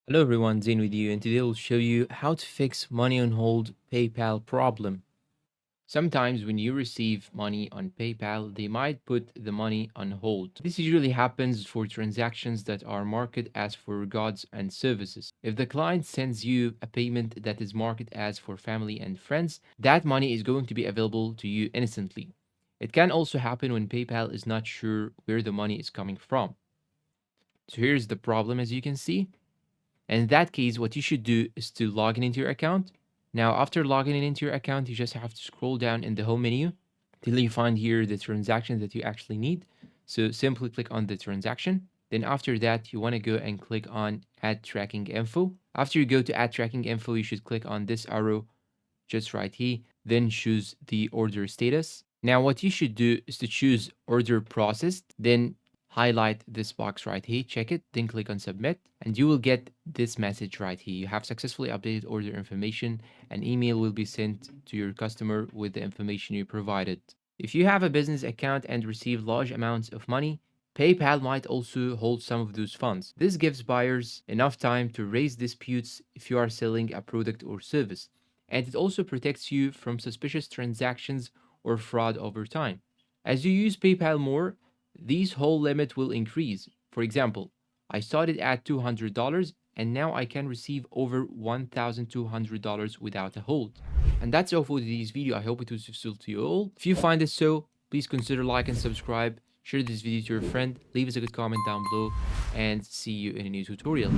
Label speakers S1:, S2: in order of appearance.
S1: Hello everyone, Zain with you, and today I'll show you how to fix money on hold PayPal problem. Sometimes when you receive money on PayPal, they might put the money on hold. This usually happens for transactions that are marked as for goods and services. If the client sends you a payment that is marked as for family and friends, that money is going to be available to you instantly. It can also happen when PayPal is not sure where the money is coming from. So here's the problem, as you can see. And in that case, what you should do is to log in into your account. Now, after logging in into your account, you just have to scroll down in the home menu till you find here the transaction that you actually need. So simply click on the transaction. Then after that, you want to go and click on add tracking info. After you go to add tracking info, you should click on this arrow just right here, then choose the order status. Now, what you should do is to choose order processed, then highlight this box right here, check it, then click on submit, and you will get this message right here. You have successfully updated order information. An email will be sent to your customer with the information you provided. If you have a business account and receive large amounts of money, PayPal might also hold some of those funds. This gives buyers enough time to raise disputes if you are selling a product or service, and it also protects you from suspicious transactions or fraud over time. As you use PayPal more, this whole limit will increase. For example, I started at $200 and now I can receive over $1,200 without a hold. And that's all for today's video. I hope it was useful to you all. If you find it so, please consider like and subscribe. Share this video to your friend. Leave us a good comment down below and see you in a new tutorial.